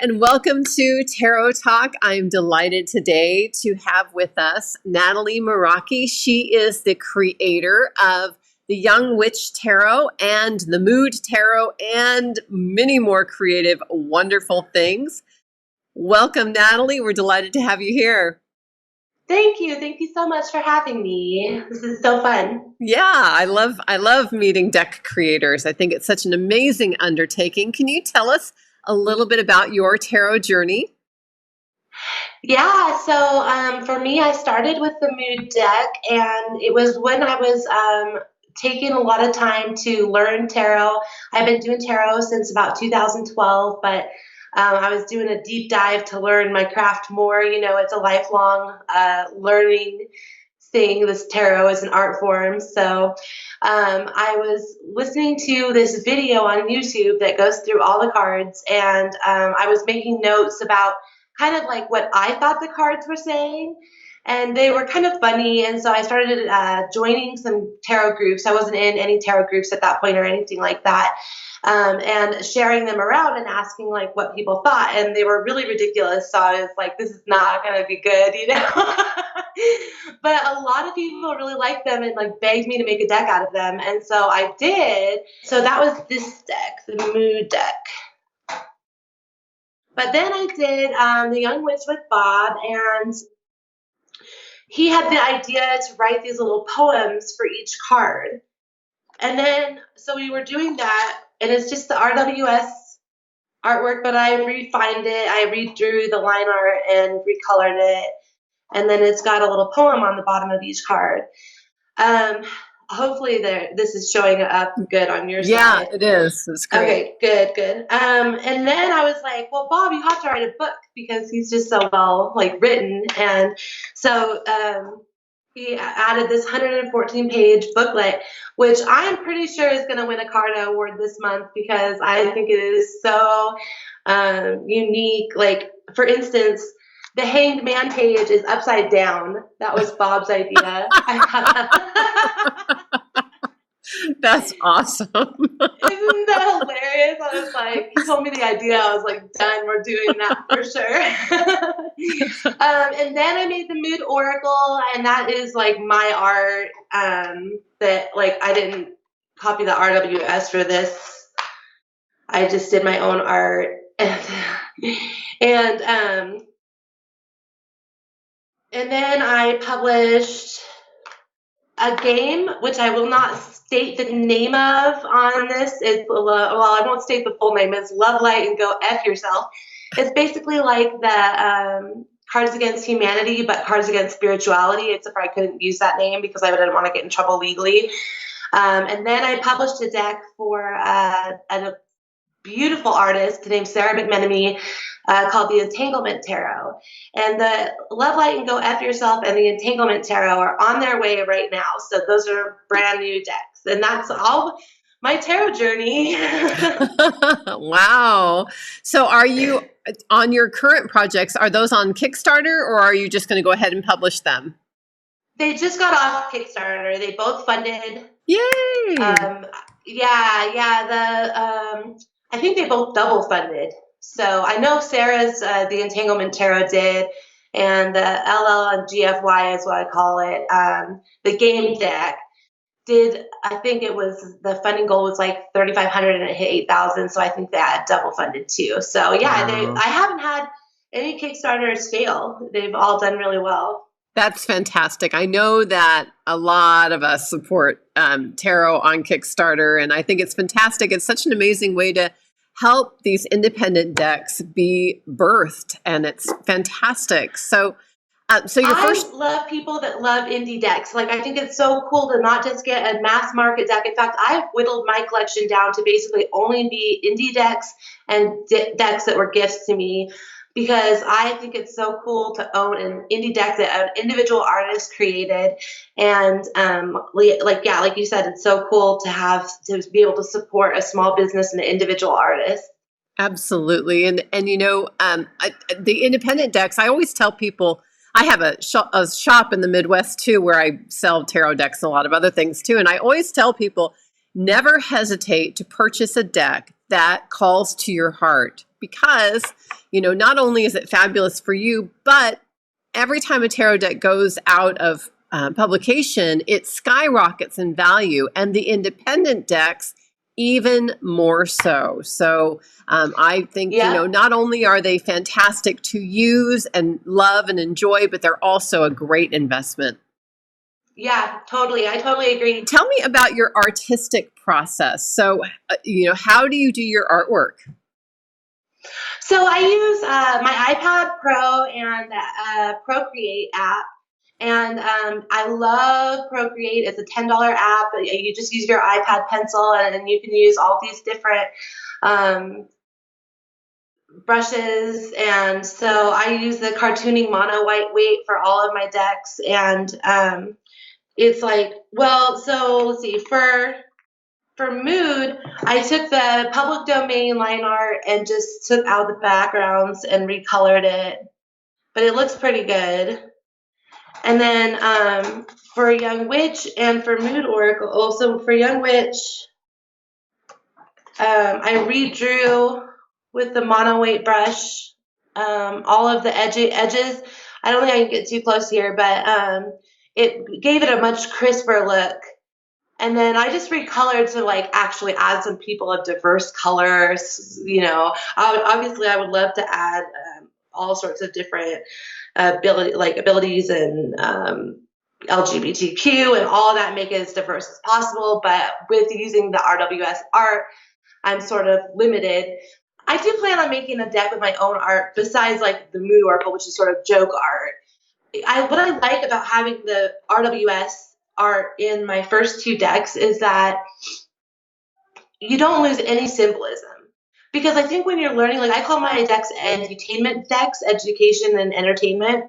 and welcome to Tarot Talk. I'm delighted today to have with us Natalie Meraki. She is the creator of the Young Witch Tarot and the Mood Tarot and many more creative, wonderful things. Welcome, Natalie. We're delighted to have you here. Thank you. Thank you so much for having me. This is so fun. Yeah, I love meeting deck creators. I think it's such an amazing undertaking. Can you tell us a little bit about your tarot journey? Yeah, so for me, I started with the Mood deck, and it was when I was taking a lot of time to learn tarot. I've been doing tarot since about 2012, but I was doing a deep dive to learn my craft more. You know, it's a lifelong learning thing. This tarot is an art form. So I was listening to this video on YouTube that goes through all the cards, and I was making notes about kind of like what I thought the cards were saying. And they were kind of funny. And so I started joining some tarot groups. I wasn't in any tarot groups at that point or anything like that. And sharing them around and asking like what people thought. And they were really ridiculous. So I was like, this is not going to be good, you know? But a lot of people really liked them and like begged me to make a deck out of them. And so I did. So that was this deck, the Mood deck. But then I did the Young Witch with Bob, and he had the idea to write these little poems for each card. And then, so we were doing that, and it's just the RWS artwork, but I refined it. I redrew the line art and recolored it. And then it's got a little poem on the bottom of each card. Hopefully this is showing up good on your side. Yeah, it is. It's great. Okay, good. And then I was like, well, Bob, you have to write a book because he's just so well like written. And so he added this 114-page booklet, which I'm pretty sure is going to win a Carta Award this month because I think it is so unique. Like, for instance, the Hanged Man page is upside down. That was Bob's idea. That's awesome. Isn't that hilarious? I was like, he told me the idea. I was like, done. We're doing that for sure. And then I made the Mood Oracle, and that is like my art. That like I didn't copy the RWS for this. I just did my own art, and then I published a game, which I will not state the name of on this. It's, well, I won't state the full name. It's Love, Light, and Go F Yourself. It's basically like the Cards Against Humanity, but Cards Against Spirituality, except for I couldn't use that name because I didn't want to get in trouble legally. And then I published a deck for a beautiful artist named Sarah McMenemy called the Entanglement Tarot. And the Love, Light, and Go F Yourself and the Entanglement Tarot are on their way right now. So those are brand new decks. And that's all my tarot journey. Wow. So are you, on your current projects, are those on Kickstarter or are you just going to go ahead and publish them? They just got off Kickstarter. They both funded. Yay! I think they both double funded. So I know Sarah's the Entanglement Tarot did, and the LLGFY is what I call it. The game deck did. I think it was the funding goal was like 3,500 and it hit 8,000. So I think that double funded too. So yeah, I haven't had any Kickstarters fail. They've all done really well. That's fantastic. I know that a lot of us support tarot on Kickstarter, and I think it's fantastic. It's such an amazing way to help these independent decks be birthed, and it's fantastic. So I love people that love indie decks. Like, I think it's so cool to not just get a mass market deck. In fact, I've whittled my collection down to basically only be indie decks and decks that were gifts to me, because I think it's so cool to own an indie deck that an individual artist created. And like you said, it's so cool to be able to support a small business and an individual artist. Absolutely. And you know, the independent decks, I always tell people, I have a shop in the Midwest too, where I sell tarot decks and a lot of other things too. And I always tell people, never hesitate to purchase a deck that calls to your heart, because, not only is it fabulous for you, but every time a tarot deck goes out of publication, it skyrockets in value, and the independent decks even more so. So I think, not only are they fantastic to use and love and enjoy, but they're also a great investment. Yeah, totally. I totally agree. Tell me about your artistic process. So, how do you do your artwork? So I use my iPad Pro and Procreate app. And I love Procreate. It's a $10 app. You just use your iPad pencil, and you can use all these different brushes. And so I use the cartooning mono white weight for all of my decks. And it's like, so let's see, for mood, I took the public domain line art and just took out the backgrounds and recolored it, but it looks pretty good. And then for Young Witch and for Mood Oracle, also for Young Witch, I redrew with the mono weight brush all of the edges. I don't think I can get too close here, but it gave it a much crisper look. And then I just recolored to actually add some people of diverse colors. Obviously I would love to add all sorts of different abilities and LGBTQ and all of that, make it as diverse as possible. But with using the RWS art, I'm sort of limited. I do plan on making a deck with my own art besides the Mood Oracle, which is sort of joke art. What I like about having the RWS art in my first two decks is that you don't lose any symbolism. Because I think when you're learning, I call my decks edutainment decks, education and entertainment.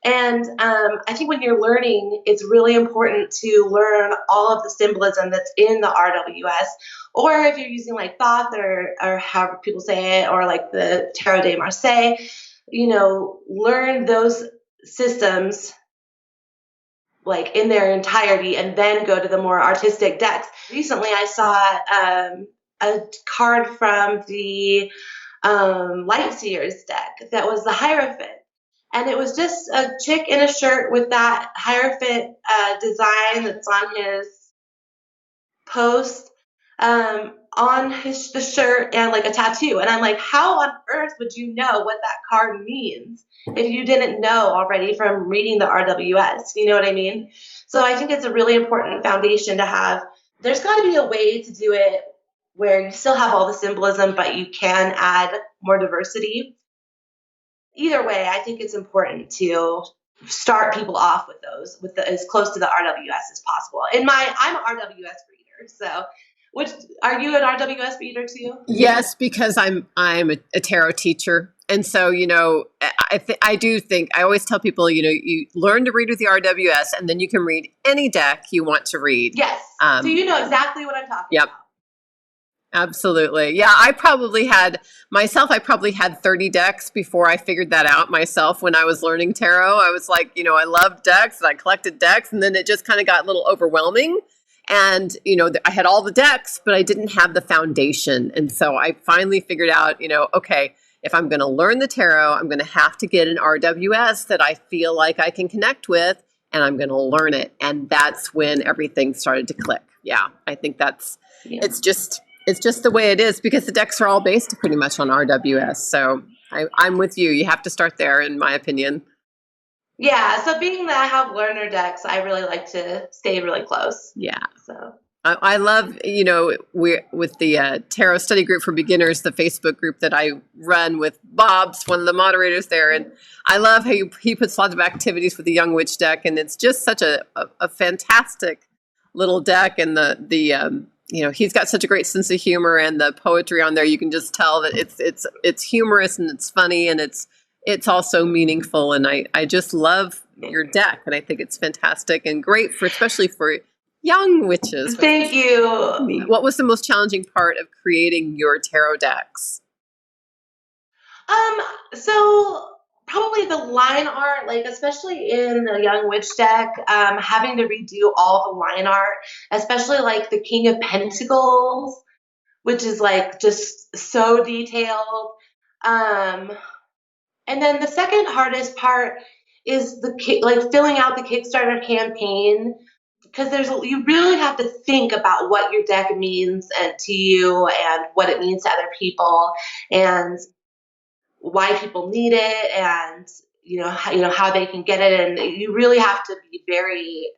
And I think when you're learning, it's really important to learn all of the symbolism that's in the RWS. Or if you're using Thoth or however people say it, or the Tarot de Marseille, learn those systems in their entirety, and then go to the more artistic decks. Recently, I saw a card from the Light Seers deck that was the Hierophant. And it was just a chick in a shirt with that Hierophant design that's on his post on the shirt, and a tattoo. And I'm like, how on earth would you know what that card means if you didn't know already from reading the RWS? You know what I mean? So I think it's a really important foundation to have. There's got to be a way to do it where you still have all the symbolism, but you can add more diversity. Either way, I think it's important to start people off with those, as close to the RWS as possible. I'm an RWS reader, so. Are you an RWS reader too? Yes, because I'm a tarot teacher, and so I do think I always tell people you learn to read with the RWS, and then you can read any deck you want to read. Yes, so you know exactly what I'm talking about. Absolutely. Yeah, I probably had 30 decks before I figured that out myself when I was learning tarot. I was like, I love decks, and I collected decks, and then it just kind of got a little overwhelming. And, I had all the decks, but I didn't have the foundation. And so I finally figured out, okay, if I'm going to learn the tarot, I'm going to have to get an RWS that I feel like I can connect with, and I'm going to learn it. And that's when everything started to click. Yeah, I think it's just the way it is, because the decks are all based pretty much on RWS. So I'm with you. You have to start there, in my opinion. Yeah, so being that I have learner decks, I really like to stay really close. Yeah. So I love, we're with the Tarot Study Group for Beginners, the Facebook group that I run with Bob's one of the moderators there. And I love how he puts lots of activities with the Young Witch deck. And it's just such a fantastic little deck. And he's got such a great sense of humor, and the poetry on there, you can just tell that it's humorous and it's funny, and it's also meaningful. And I just love your deck, and I think it's fantastic and great especially for young witches. Thank you. What was the most challenging part of creating your tarot decks? So probably the line art, especially in the Young Witch deck, having to redo all the line art, especially the King of Pentacles, which is just so detailed. Um, and then the second hardest part is filling out the Kickstarter campaign, because you really have to think about what your deck means and to you and what it means to other people and why people need it, and how they can get it, and you really have to be very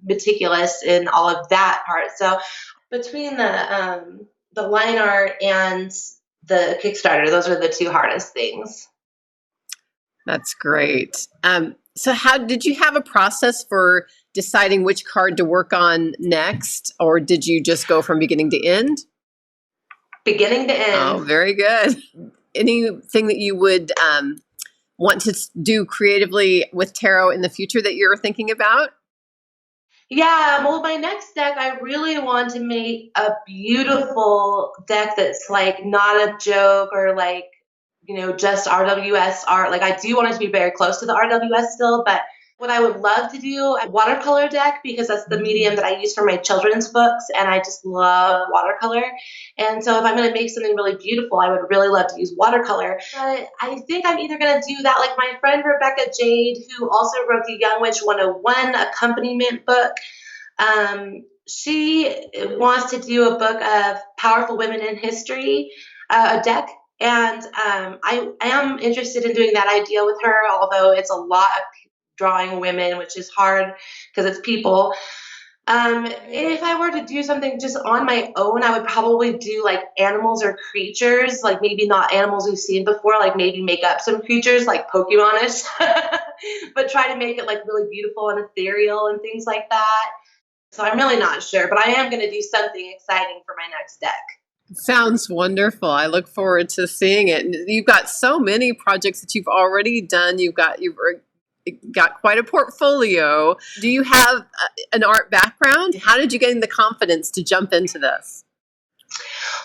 meticulous in all of that part. So between the line art and the Kickstarter, those are the two hardest things. That's great. So how did you have a process for deciding which card to work on next, or did you just go from beginning to end? Beginning to end. Oh, very good. Anything that you would want to do creatively with tarot in the future that you're thinking about? Yeah, well, my next deck, I really want to make a beautiful deck that's like not a joke or like, just RWS art. Like, I do want it to be very close to the RWS still, but what I would love to do, a watercolor deck, because that's the medium that I use for my children's books, and I just love watercolor. And so if I'm going to make something really beautiful, I would really love to use watercolor. But I think I'm either going to do that, like my friend Rebecca Jade, who also wrote the Young Witch 101 accompaniment book. She wants to do a book of powerful women in history, a deck. And I am interested in doing that idea with her, although it's a lot of drawing women, which is hard because it's people. If I were to do something just on my own, I would probably do like animals or creatures, like maybe not animals we've seen before, like maybe make up some creatures like Pokemon-ish, but try to make it like really beautiful and ethereal and things like that. So I'm really not sure, but I am going to do something exciting for my next deck. Sounds wonderful. I look forward to seeing it. And you've got so many projects that you've already done. You've got quite a portfolio. Do you have an art background? How did you gain the confidence to jump into this?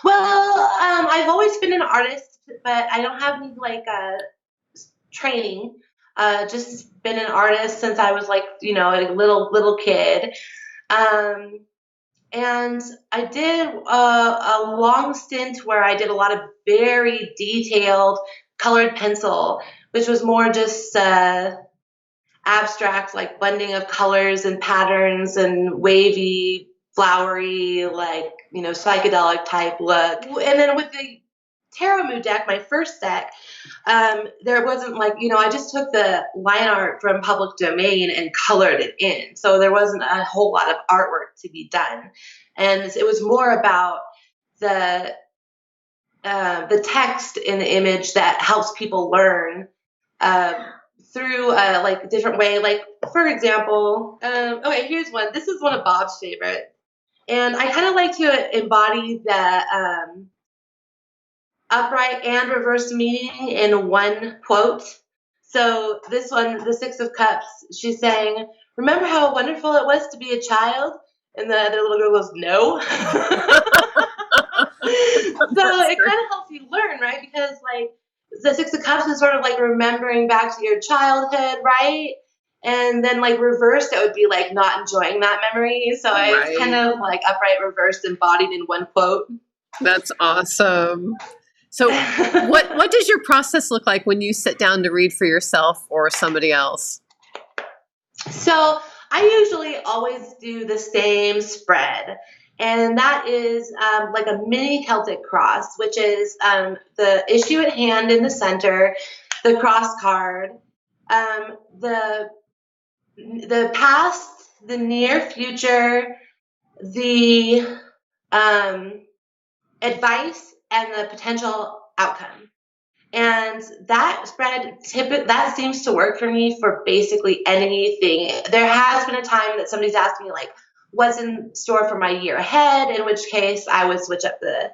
Well, I've always been an artist, but I don't have any like training. Just been an artist since I was like, a little kid. And I did a long stint where I did a lot of very detailed colored pencil, which was more just abstract, like blending of colors and patterns and wavy, flowery, like, psychedelic type look. And then with the Tarot Mood deck, my first deck, there wasn't like, I just took the line art from public domain and colored it in. So there wasn't a whole lot of artwork to be done. And it was more about the text in the image that helps people learn through like a different way. Like, for example, okay, here's one. This is one of Bob's favorite. And I kind of like to embody the upright and reverse meaning in one quote. So this one, the Six of Cups, she's saying, "Remember how wonderful it was to be a child?" And the other little girl goes, "No." So it kind of helps you learn, right? Because like the Six of Cups is sort of like remembering back to your childhood, right? And then like reversed, it would be like not enjoying that memory. So Right. It's kind of like upright, reversed, embodied in one quote. That's awesome. So what does your process look like when you sit down to read for yourself or somebody else? So I usually always do the same spread. And that is like a mini Celtic cross, which is the issue at hand in the center, the cross card, the past, the near future, the advice, and the potential outcome. And that spread that seems to work for me for basically anything. There has been a time that somebody's asked me like, what's in store for my year ahead, in which case I would switch up the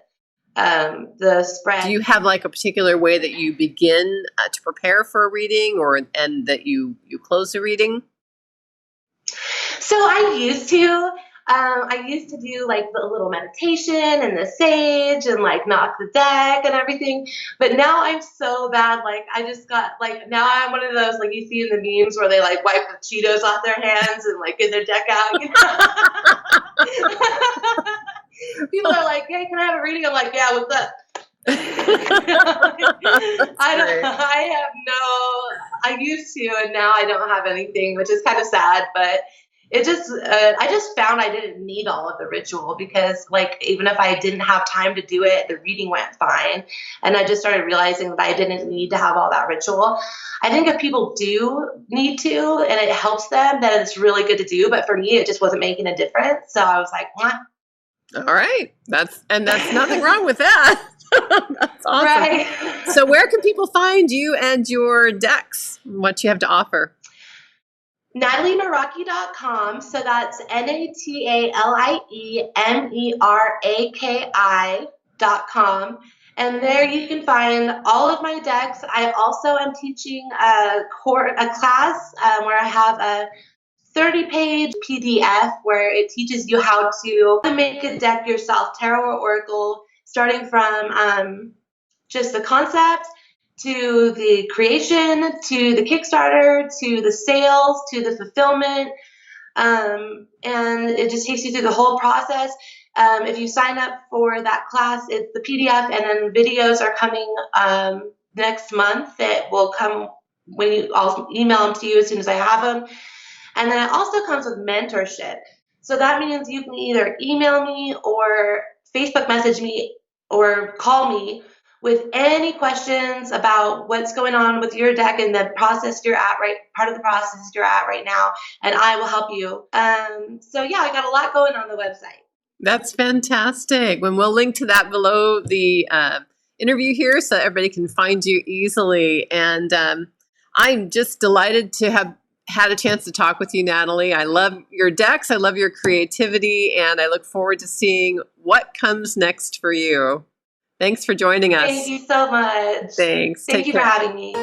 spread. Do you have like a particular way that you begin to prepare for a reading, and that you close the reading? So I used to. I used to do like the little meditation and the sage and like knock the deck and everything. But now I'm so bad. Like I just got like, now I'm one of those like you see in the memes where they like wipe the Cheetos off their hands and like get their deck out. People are like, "Hey, can I have a reading?" I'm like, "Yeah, what's up?" I used to, and now I don't have anything, which is kind of sad, but I just found I didn't need all of the ritual because, like, even if I didn't have time to do it, the reading went fine. And I just started realizing that I didn't need to have all that ritual. I think if people do need to and it helps them, then it's really good to do. But for me, it just wasn't making a difference. So I was like, what? All right. That's nothing wrong with that. That's awesome. Right. So where can people find you and your decks? What you have to offer? NatalieMeraki.com. So that's NatalieMeraki.com. And there you can find all of my decks. I also am teaching a class where I have a 30-page PDF where it teaches you how to make a deck yourself, tarot or oracle, starting from just the concept to the creation, to the Kickstarter, to the sales, to the fulfillment. And it just takes you through the whole process. If you sign up for that class, it's the PDF, and then videos are coming next month. It will come I'll email them to you as soon as I have them. And then it also comes with mentorship. So that means you can either email me or Facebook message me or call me with any questions about what's going on with your deck and the process you're at part of the process you're at right now, and I will help you. So yeah, I got a lot going on the website. That's fantastic. And we'll link to that below the interview here so that everybody can find you easily. And I'm just delighted to have had a chance to talk with you, Natalie. I love your decks. I love your creativity, and I look forward to seeing what comes next for you. Thanks for joining us. Thank you so much. Thanks. Thank you for having me.